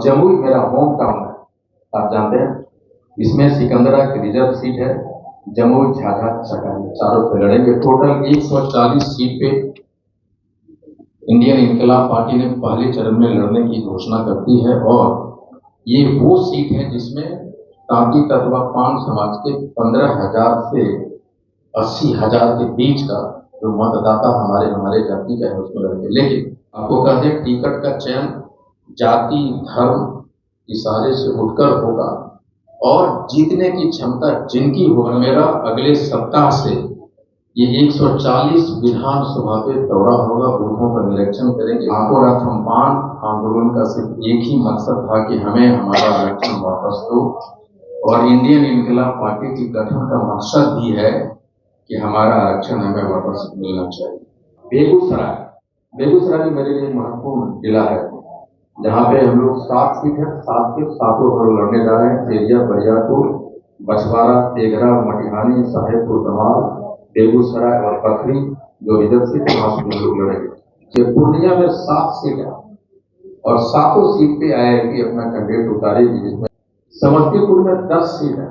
जमुई मेरा home town है, आप जानते हैं। इसमें सिकंदरा की रिजर्व सीट है। जमुई, झाझा, चकाई चारों पे लड़ेंगे। टोटल 140 सीट पे इंडियन इनकलाब पार्टी ने पहले चरण में लड़ने की घोषणा करती है और ये वो सीट है जिसमें तांती तत्वा पान समाज के 15,000 से 80,000 के बीच का जो मतदाता हमारे जाति का है उसमें लड़ेंगे। लेकिन आपको कहते हैं टिकट का चयन जाति धर्म इशारे से उठकर होगा और जीतने की क्षमता जिनकी होगा। मेरा अगले सप्ताह से ये 140 विधानसभा पे दौरा होगा, बूथों का निरीक्षण करेंगे। आंको राथमपान आंदोलन का सिर्फ एक ही मकसद था कि हमें हमारा आरक्षण वापस दो और इंडियन इनकलाब पार्टी की गठन का मकसद भी है कि हमारा आरक्षण हमें वापस मिलना चाहिए। बेगूसराय भी मेरे लिए महत्वपूर्ण जिला है, जहाँ पे हम लोग 7 सीट है, 7 के 7 लड़ने जा रहे हैं। तेलिया, बरियापुर, बछवाड़ा, तेघरा, मटिहानी, साहेबपुर, कमाल, बेगूसराय और पथरी जो रिजर्व सीट है वहां से हम लोग लड़ेंगे। पूर्णिया में 7 सीट है और 7 सीट पे आईआईपी अपना कैंडिडेट उतारेगी, जिसमें समस्तीपुर में 10 सीट है।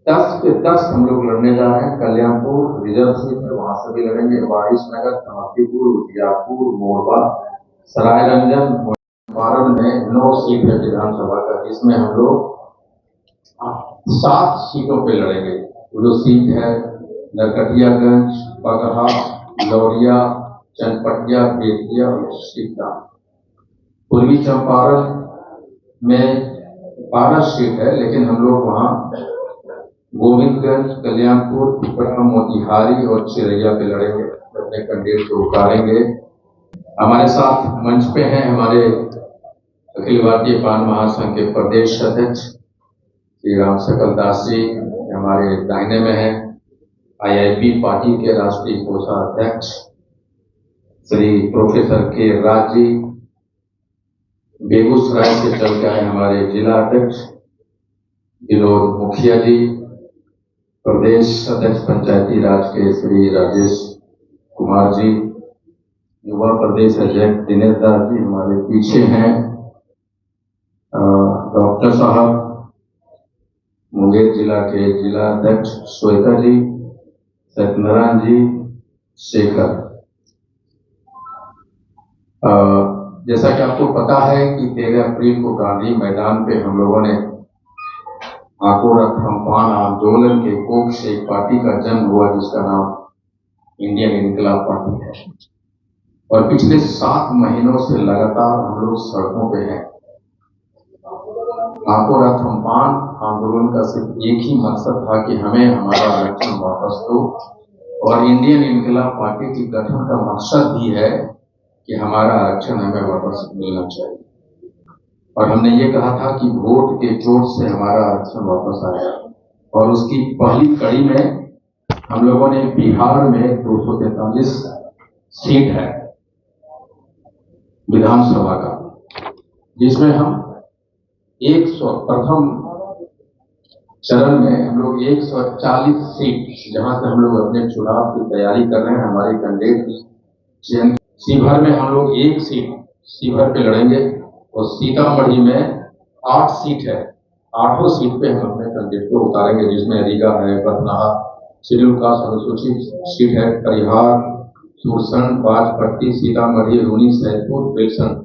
10 के 10 हम लोग लड़ने जा रहे हैं। कल्याणपुर रिजर्व सीट है, वहां से भी लड़ेंगे। वारिसनगर, समस्तीपुर, उजियारपुर, मोरबा, सरायरंजन, भारत में 9 सीट है विधानसभा का, जिसमें हम लोग 7 सीटों पे लड़ेंगे। जो सीट है नरकटियागंज, बगहा, लौरिया, चनपटिया, बेतिया और सीता। पूर्वी चंपारण में 12 सीट है, लेकिन हम लोग वहां गोविंदगंज, कल्याणपुर, पिपरा, मोतिहारी और चिरैया पे लड़ेंगे, अपने कैंडिडेट को उतारेंगे। हमारे साथ मंच पे हैं हमारे अखिल भारतीय पान महासंघ के प्रदेश अध्यक्ष श्री राम सकल दास जी, हमारे दाहिने में है आईआईपी पार्टी के राष्ट्रीय कोषाध्यक्ष श्री प्रोफेसर के राज जी, बेगूसराय से चल के आए हमारे जिला अध्यक्ष विनोद मुखिया जी, प्रदेश अध्यक्ष पंचायती राज के श्री राजेश कुमार जी, युवा प्रदेश अध्यक्ष दिनेश दास जी हमारे पीछे हैं, डॉक्टर साहब मुंगेर जिला के जिला अध्यक्ष श्वेता जी, सत्यनारायण जी, शेखर। जैसा कि आपको पता है कि 13 अप्रैल को गांधी मैदान पे हम लोगों ने आंको राथमपान आंदोलन के कोख से एक पार्टी का जन्म हुआ जिसका नाम इंडियन इनकलाब पार्टी है और पिछले 7 महीनों से लगातार हम लोग सड़कों पे हैं। आंको राथमपान आंदोलन का सिर्फ एक ही मकसद था कि हमें हमारा आरक्षण वापस दो और इंडियन इनकलाब पार्टी की गठन का मकसद भी है कि हमारा आरक्षण हमें वापस मिलना चाहिए। और हमने ये कहा था कि वोट के चोट से हमारा आरक्षण वापस आया और उसकी पहली कड़ी में हम लोगों ने बिहार में 243 सीट है विधानसभा का, जिसमें हम प्रथम चरण में हम लोग 140 सीट, जहां से हम लोग अपने चुनाव की तैयारी कर रहे हैं, हमारे कैंडिडेट की चयन। शिवहर में हम लोग 1 सीट शिवहर पे लड़ेंगे और सीतामढ़ी में 8 सीट है। 8 सीट पे हम अपने कैंडिडेट को उतारेंगे, जिसमें रीगा है, बथनाहा शेड्यूल कास्ट अनुसूचित सीट है, परिहार, सुरसंड, बाजपट्टी, सीतामढ़ी, रूनी, सैदपुर, बेलसन।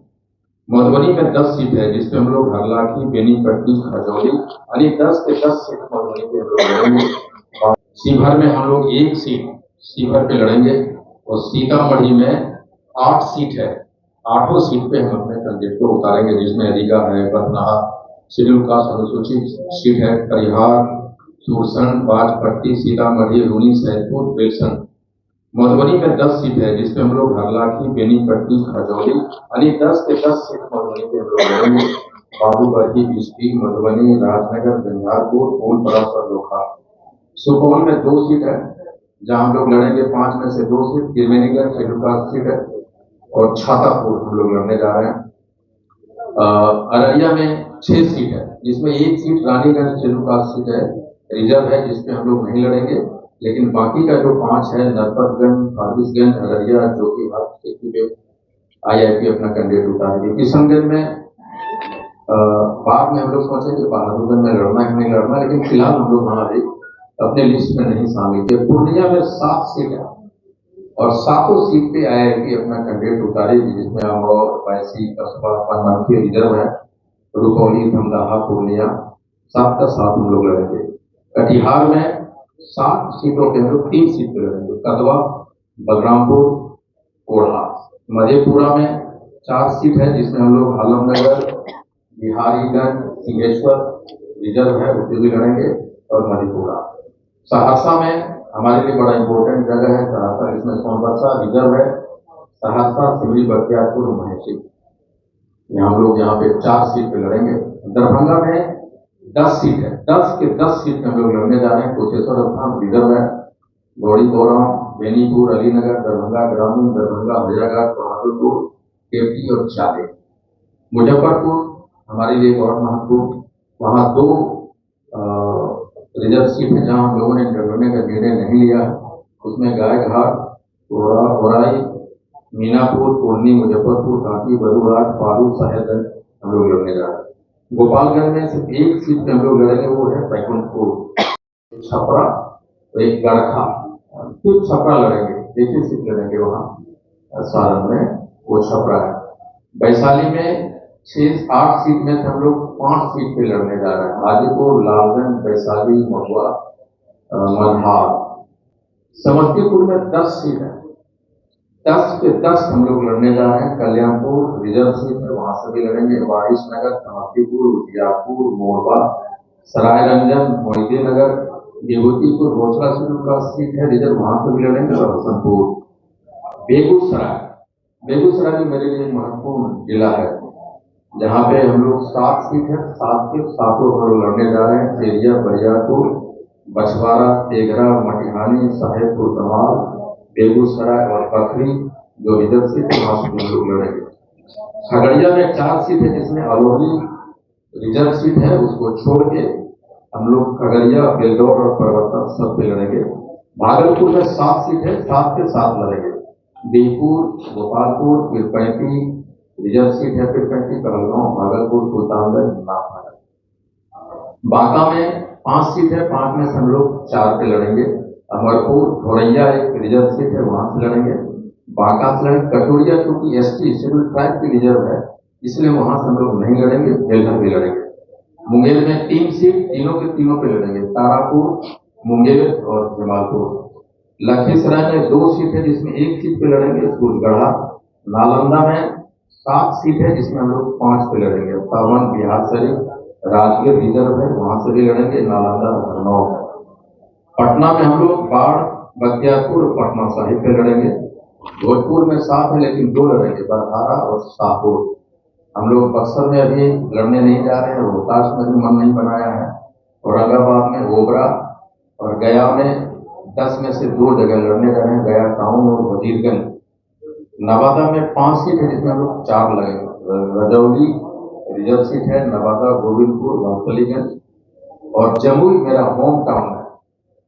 मधुबनी में 10 सीट है, जिसपे हम लोग हरलाखी, बेनीपट्टी, खजौली, यानी 10 के 10 सीट मधुबनी पे हम लोग लड़ेंगे। शिवहर में हम लोग 1 सीट शिवहर पे लड़ेंगे और सीतामढ़ी में 8 सीट है। 8 सीट पे हम अपने कैंडिडेट को उतारेंगे, जिसमें रीगा है, बथनाहा शेड्यूल कास्ट अनुसूचित सीट है, परिहार, सुरसंड, बाजपट्टी, सीतामढ़ी, रूनी, सैदपुर, बेलसन। मधुबनी में 10 सीट है, जिसपे हम लोग हरलाखी, बेनीपट्टी, खजौली, यानी 10 के 10 सीट मधुबनी पे हम लोग लड़ेंगे। बाबूगढ़ी, बिस्फी, मधुबनी, राजनगर, झंझारपुर, फूलपरा और लोखा। सुपौल में 2 सीट है, जहां हम लोग लड़ेंगे। 5 में से 2 seat Triveniganj schedule caste seat है और छातापुर हम लोग लड़ने जा रहे हैं। अररिया में 6 सीट है, जिसमें 1 seat Raniganj schedule caste seat है, रिजर्व है, जिसपे हम लोग नहीं लड़ेंगे। लेकिन बाकी का जो 5 है, नरपतगंज, फारबिसगंज, अररिया, जो कि हर स्थिति पे आईआईपी अपना कैंडिडेट उतारेगी। किशनगंज में बाद में हम लोग सोचे कि बहादुरगंज में लड़ना है नहीं लड़ना, लेकिन फिलहाल हम लोग वहां भी अपने लिस्ट में नहीं शामिल थे। पूर्णिया में 7 सीट है और 7 सीट पे आईआईटी अपना कैंडिडेट उतारेगी, जिसमें अमौर, पैसी, कस्बा, बनमनखी रिजर्व है, रुपौली, धमदाहा, पूर्णिया, 7 का 7 हम लोग लड़ेंगे। कटिहार में 7 सीटों के हम लोग 3 सीट पे लड़ेंगे, कदवा, बलरामपुर, कोढ़ा। मधेपुरा में 4 सीट है, जिसमें हम लोग आलमनगर, बिहारीगंज, सिंहेश्वर रिजर्व है, उससे भी लड़ेंगे, और मधेपुरा। सहरसा में हमारे लिए बड़ा इंपॉर्टेंट जगह है सहरसा, इसमें सोनबरसा रिजर्व है, सहरसा, सिमरी, बख्तियारपुर, महेशी, हम लोग यहाँ पे 4 सीट पे लड़ेंगे। दरभंगा में 10 सीट है, 10 के 10 सीट में हम लोग लड़ने जा रहे हैं। कुशेश्वर स्थान रिजर्व है, गौड़ी बोराम, बेनीपुर, अलीनगर, दरभंगा ग्रामीण, दरभंगा हजारघाट, बहादुरपुर, केवटी और चाले। मुजफ्फरपुर हमारे लिए बहुत महत्वपूर्ण, वहाँ 2 रिजर्व सीट है जहाँ हम लोगों ने लड़ने का निर्णय नहीं लिया है। उसमें गायघाट, ओराई, मीनापुर, पूर्णी, मुजफ्फरपुर, कांटी, बलूघाट, पारू, साहेबगंज हम लोग लड़ने जा रहे हैं। गोपालगंज में सिर्फ 1 सीट पे हम लोग लड़ेंगे, वो है बैकुंठपुर, छपरा, तो एक गड़खा, फिर छपरा लड़ेंगे, एक ही सीट लड़ेंगे वहाँ सारण में, वो छपरा है। वैशाली में 6-8 सीट में से हम लोग 5 सीट पे लड़ने जा रहे हैं, हाजीपुर, लालगंज, वैशाली, महुआ, मल्हार। समस्तीपुर में 10 सीट है, 10 के 10 हम लोग लड़ने जा रहे हैं। कल्याणपुर रिजर्व सीट है, वहां से भी लड़ेंगे। वारिसनगर, समस्तीपुर, उजियारपुर, मोरबा, सरायरंजन, मोहिदीनगर, विभूतिपुर, रोसड़ा का सीट है रिजर्व, वहां से भी लड़ेंगे। और हसनपुर। बेगूसराय भी मेरे लिए महत्वपूर्ण जिला है, जहाँ पे हम लोग 7 सीट है, 7 के 7 हम लोग लड़ने जा रहे हैं। तेरिया, बरियारपुर, बछवाड़ा, तेघरा, मटिहानी, साहेबपुर, कमाल, बेगूसराय और पखरी जो रिजर्व सीट है, वहां से हम लोग लड़ेंगे। खगड़िया में 4 सीट है, जिसमें अलोली रिजर्व सीट है, उसको छोड़ के हम लोग खगड़िया, बेलदौर और परबत्ता सब पे लड़ेंगे। भागलपुर में 7 सीट है, 7 के 7 लड़ेंगे। बीरपुर, गोपालपुर, पीरपैंती रिजर्व सीट है, पीरपैंती, कहलगांव, भागलपुर, सुल्तानगंज, नाथनगर। बांका में 5 सीट है, 5 में से हम लोग 4 पे लड़ेंगे। अमरपुर, घोड़ैया एक रिजर्व सीट है, वहां से लड़ेंगे। बांका से लड़ेंगे। कटोरिया चूंकि एसटी शेड्यूल ट्राइब की रिजर्व है, इसलिए वहां से हम लोग नहीं लड़ेंगे, बेलहर भी लड़ेंगे। मुंगेर में 3 सीट, तीनों के तीनों पे लड़ेंगे, तारापुर, मुंगेर और जमालपुर। लखीसराय में 2 सीट है, जिसमें 1 सीट पे लड़ेंगे, सूरजगढ़ा। नालंदा में 7 सीट है, जिसमें हम लोग 5 पे लड़ेंगे। सावन, बिहार शरीफ, राजगीर रिजर्व है, वहां से भी लड़ेंगे। नालंदा, धरनौर। पटना में हम लोग बाढ़, बख्तियारपुर और पटना साहिब पे लड़ेंगे। भोजपुर में 7 है, लेकिन 2 लड़ेंगे, बरहारा और शाहपुर। हम लोग बक्सर में अभी लड़ने नहीं जा रहे हैं, रोहतास में भी मन नहीं बनाया है। औरंगाबाद में ओबरा और गया में 10 में से 2 जगह लड़ने जा रहे हैं, गया टाउन और वजीरगंज। नवादा में 5 सीट है, जिसमें हम लोग 4 लगेंगे। रजौली रिजर्व सीट है, नवादा, गोविंदपुर, वामखलीगंज और जमुई मेरा होम टाउन है,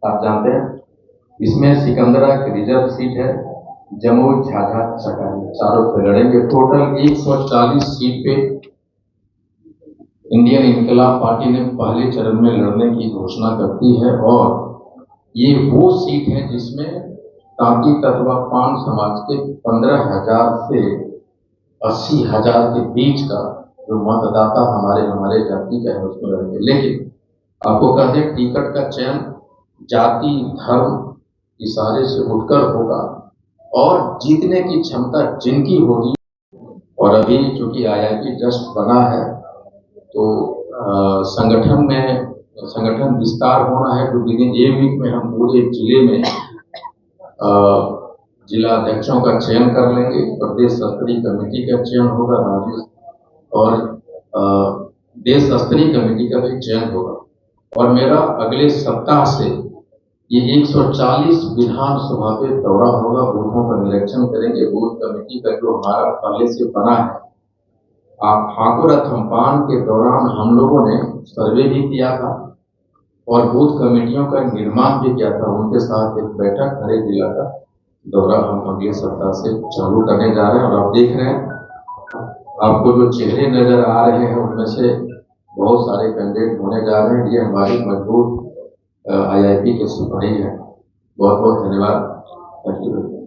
आप जानते हैं। इसमें सिकंदरा की रिजर्व सीट है, जमुई, झाझा, चकाई, चारों पे लड़ेंगे। टोटल 140 सीट पे इंडियन इनकलाब पार्टी ने पहले चरण में लड़ने की घोषणा करती है, और ये वो सीट है जिसमें तांती तत्वा पान समाज के 15,000 से 80,000 के बीच का जो मतदाता हमारे जाति का है, उसमें लड़ेंगे। लेकिन आपको कहते हैं टिकट का चयन जाति, धर्म, इशारे से उठकर होगा, और जीतने की क्षमता जिनकी होगी। और अभी चूंकि आईआईटी जस्ट बना है, तो संगठन विस्तार होना है, तो विदिन ए वीक में हम पूरे जिले में जिला अध्यक्षों का चयन कर लेंगे। प्रदेश स्तरीय कमेटी का चयन होगा, राज्य और देश स्तरीय कमेटी का भी चयन होगा। और मेरा अगले सप्ताह से ये 140 विधानसभा पे दौरा होगा, बूथों का निरीक्षण करेंगे। बूथ कमेटी का जो हमारा पहले से बना है, ठाकुर थम्पान के दौरान हम लोगों ने सर्वे भी किया था और बूथ कमेटियों का निर्माण भी किया था। उनके साथ एक बैठक, हर एक जिला का दौरा हम अगले सप्ताह से चालू करने जा रहे हैं। और आप देख रहे हैं, आपको जो चेहरे नजर आ रहे हैं, उनमें से बहुत सारे कैंडिडेट होने जा रहे हैं। ये हमारी मजबूत IIP के सिपाही हैं। बहुत बहुत धन्यवाद। Thank you.